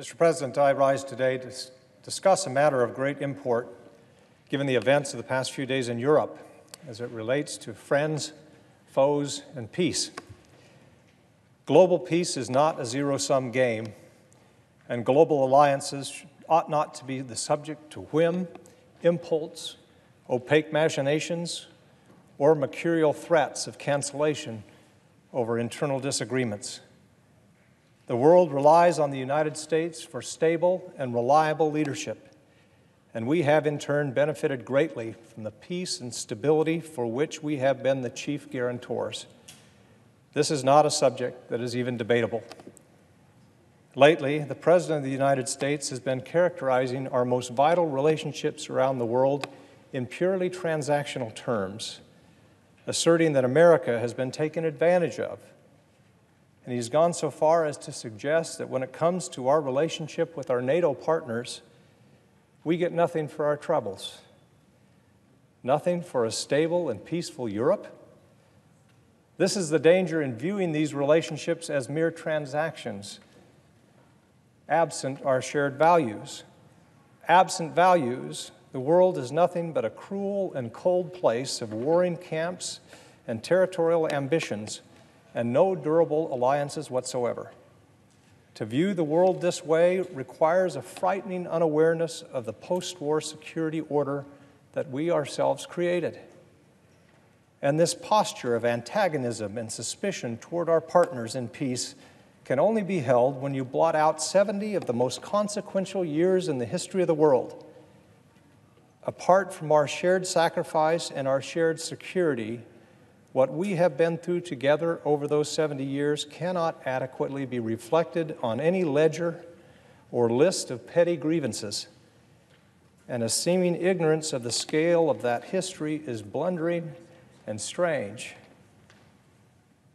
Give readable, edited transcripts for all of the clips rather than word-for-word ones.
Mr. President, I rise today to discuss a matter of great import given the events of the past few days in Europe as it relates to friends, foes, and peace. Global peace is not a zero-sum game, and global alliances ought not to be the subject to whim, impulse, opaque machinations, or mercurial threats of cancellation over internal disagreements. The world relies on the United States for stable and reliable leadership, and we have in turn benefited greatly from the peace and stability for which we have been the chief guarantors. This is not a subject that is even debatable. Lately, the President of the United States has been characterizing our most vital relationships around the world in purely transactional terms, asserting that America has been taken advantage of. And he's gone so far as to suggest that when it comes to our relationship with our NATO partners, we get nothing for our troubles. Nothing for a stable and peaceful Europe? This is the danger in viewing these relationships as mere transactions, absent our shared values. Absent values, the world is nothing but a cruel and cold place of warring camps and territorial ambitions, and no durable alliances whatsoever. To view the world this way requires a frightening unawareness of the post-war security order that we ourselves created. And this posture of antagonism and suspicion toward our partners in peace can only be held when you blot out 70 of the most consequential years in the history of the world. Apart from our shared sacrifice and our shared security, what we have been through together over those 70 years cannot adequately be reflected on any ledger or list of petty grievances. And a seeming ignorance of the scale of that history is blundering and strange.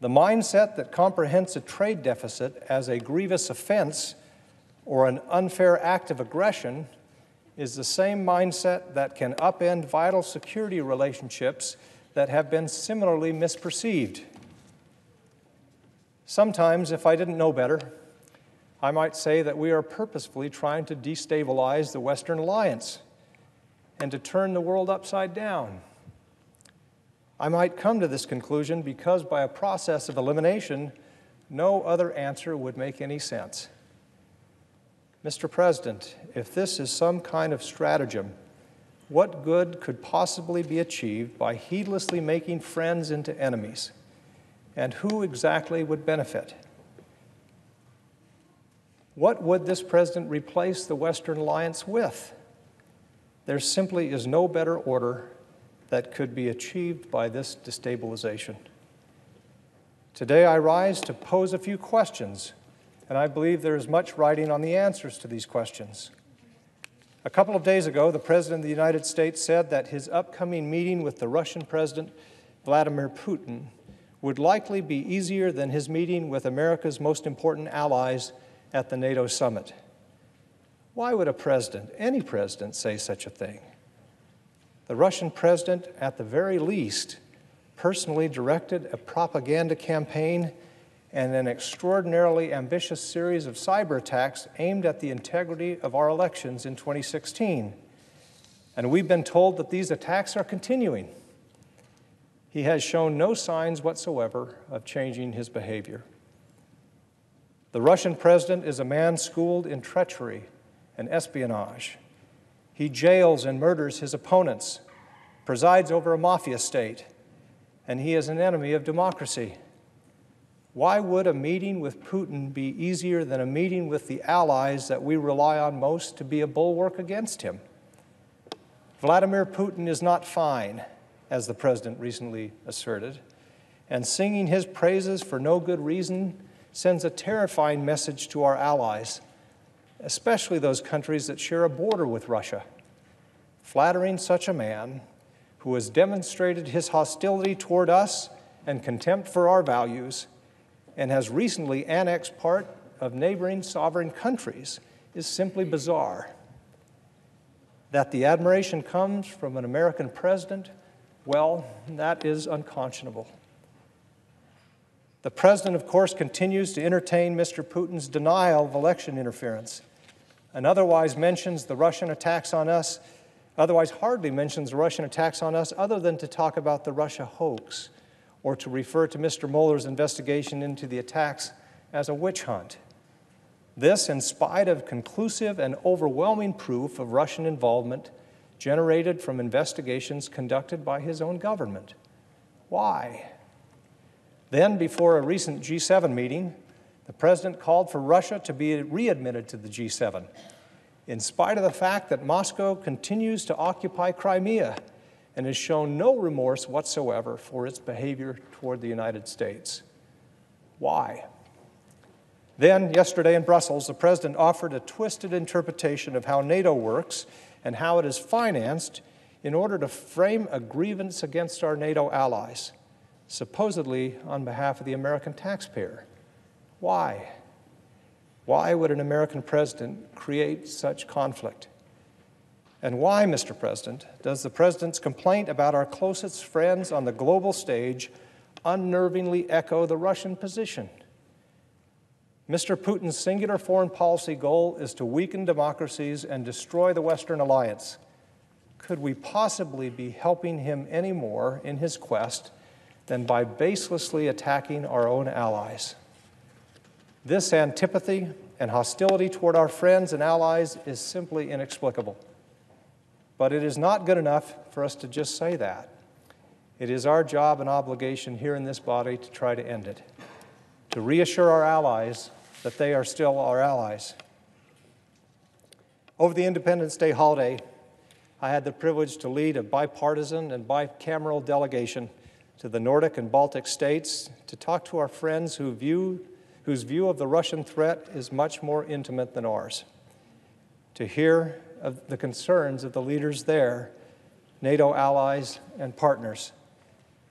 The mindset that comprehends a trade deficit as a grievous offense or an unfair act of aggression is the same mindset that can upend vital security relationships that have been similarly misperceived. Sometimes, if I didn't know better, I might say that we are purposefully trying to destabilize the Western alliance and to turn the world upside down. I might come to this conclusion because by a process of elimination, no other answer would make any sense. Mr. President, if this is some kind of stratagem, what good could possibly be achieved by heedlessly making friends into enemies? And who exactly would benefit? What would this president replace the Western alliance with? There simply is no better order that could be achieved by this destabilization. Today I rise to pose a few questions, and I believe there is much writing on the answers to these questions. A couple of days ago, the President of the United States said that his upcoming meeting with the Russian President, Vladimir Putin, would likely be easier than his meeting with America's most important allies at the NATO summit. Why would a president, any president, say such a thing? The Russian president, at the very least, personally directed a propaganda campaign and an extraordinarily ambitious series of cyber attacks aimed at the integrity of our elections in 2016. And we've been told that these attacks are continuing. He has shown no signs whatsoever of changing his behavior. The Russian president is a man schooled in treachery and espionage. He jails and murders his opponents, presides over a mafia state, and he is an enemy of democracy. Why would a meeting with Putin be easier than a meeting with the allies that we rely on most to be a bulwark against him? Vladimir Putin is not fine, as the president recently asserted, and singing his praises for no good reason sends a terrifying message to our allies, especially those countries that share a border with Russia. Flattering such a man who has demonstrated his hostility toward us and contempt for our values and has recently annexed part of neighboring sovereign countries is simply bizarre. That the admiration comes from an American president, well, that is unconscionable. The president, of course, continues to entertain Mr. Putin's denial of election interference and otherwise mentions the Russian attacks on us, otherwise hardly mentions the Russian attacks on us other than to talk about the Russia hoax or to refer to Mr. Mueller's investigation into the attacks as a witch hunt. This in spite of conclusive and overwhelming proof of Russian involvement generated from investigations conducted by his own government. Why? Then, before a recent G7 meeting, the President called for Russia to be readmitted to the G7, in spite of the fact that Moscow continues to occupy Crimea and has shown no remorse whatsoever for its behavior toward the United States. Why? Then, yesterday in Brussels, the President offered a twisted interpretation of how NATO works and how it is financed in order to frame a grievance against our NATO allies, supposedly on behalf of the American taxpayer. Why? Why would an American president create such conflict? And why, Mr. President, does the President's complaint about our closest friends on the global stage unnervingly echo the Russian position? Mr. Putin's singular foreign policy goal is to weaken democracies and destroy the Western alliance. Could we possibly be helping him any more in his quest than by baselessly attacking our own allies? This antipathy and hostility toward our friends and allies is simply inexplicable. But it is not good enough for us to just say that. It is our job and obligation here in this body to try to end it, to reassure our allies that they are still our allies. Over the Independence Day holiday, I had the privilege to lead a bipartisan and bicameral delegation to the Nordic and Baltic states to talk to our friends whose view of the Russian threat is much more intimate than ours, to hear of the concerns of the leaders there, NATO allies and partners.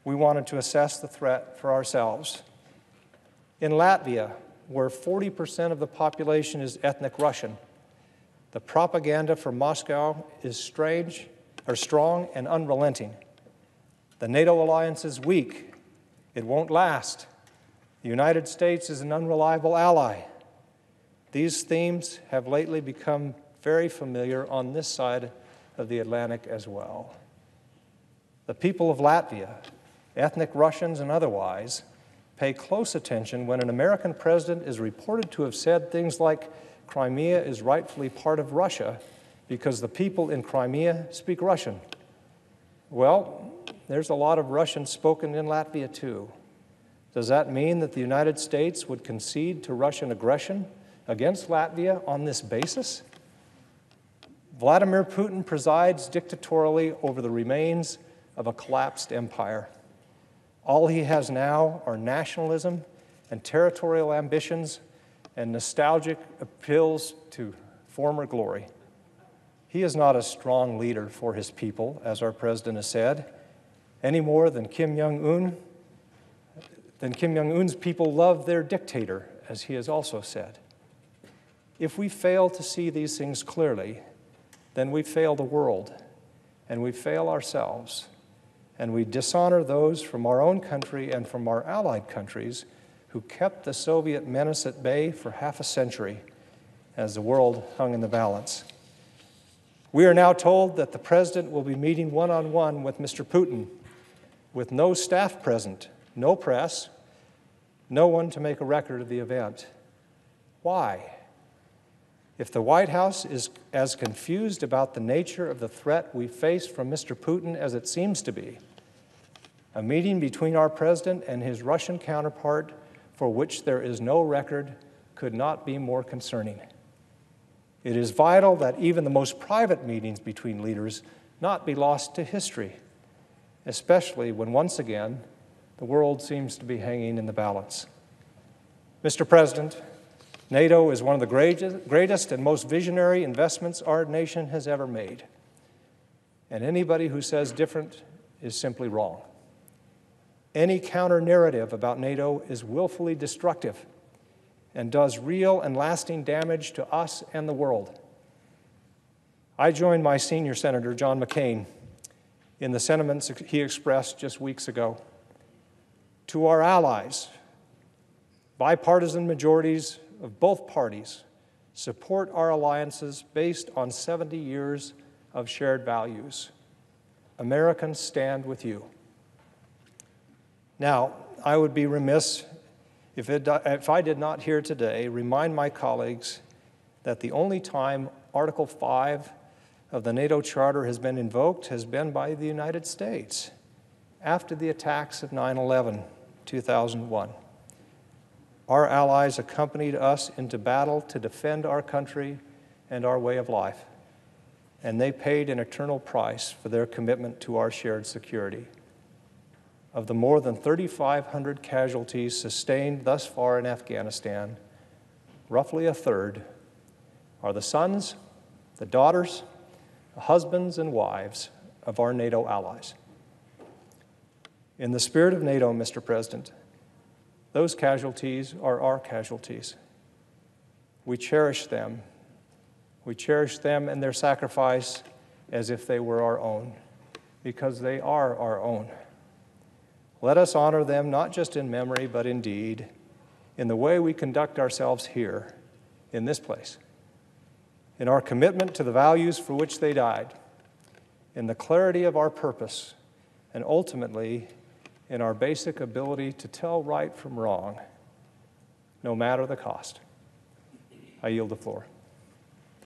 We wanted to assess the threat for ourselves. In Latvia, where 40% of the population is ethnic Russian, the propaganda from Moscow is strong and unrelenting. The NATO alliance is weak. It won't last. The United States is an unreliable ally. These themes have lately become very familiar on this side of the Atlantic as well. The people of Latvia, ethnic Russians and otherwise, pay close attention when an American president is reported to have said things like, Crimea is rightfully part of Russia because the people in Crimea speak Russian. Well, there's a lot of Russian spoken in Latvia too. Does that mean that the United States would concede to Russian aggression against Latvia on this basis? Vladimir Putin presides dictatorially over the remains of a collapsed empire. All he has now are nationalism and territorial ambitions and nostalgic appeals to former glory. He is not a strong leader for his people, as our president has said, any more than Kim Jong-un's people love their dictator, as he has also said. If we fail to see these things clearly, then we fail the world, and we fail ourselves, and we dishonor those from our own country and from our allied countries who kept the Soviet menace at bay for half a century as the world hung in the balance. We are now told that the president will be meeting one-on-one with Mr. Putin, with no staff present, no press, no one to make a record of the event. Why? If the White House is as confused about the nature of the threat we face from Mr. Putin as it seems to be, a meeting between our president and his Russian counterpart for which there is no record could not be more concerning. It is vital that even the most private meetings between leaders not be lost to history, especially when once again the world seems to be hanging in the balance. Mr. President, NATO is one of the greatest and most visionary investments our nation has ever made. And anybody who says different is simply wrong. Any counter-narrative about NATO is willfully destructive and does real and lasting damage to us and the world. I joined my senior senator, John McCain, in the sentiments he expressed just weeks ago. To our allies, bipartisan majorities of both parties support our alliances based on 70 years of shared values. Americans stand with you. Now, I would be remiss if I did not here today remind my colleagues that the only time Article 5 of the NATO Charter has been invoked has been by the United States after the attacks of 9/11, 2001. Our allies accompanied us into battle to defend our country and our way of life, and they paid an eternal price for their commitment to our shared security. Of the more than 3,500 casualties sustained thus far in Afghanistan, roughly a third are the sons, the daughters, the husbands and wives of our NATO allies. In the spirit of NATO, Mr. President, those casualties are our casualties. We cherish them. We cherish them and their sacrifice as if they were our own, because they are our own. Let us honor them not just in memory, but in deed, in the way we conduct ourselves here, in this place, in our commitment to the values for which they died, in the clarity of our purpose, and ultimately in our basic ability to tell right from wrong, no matter the cost. I yield the floor.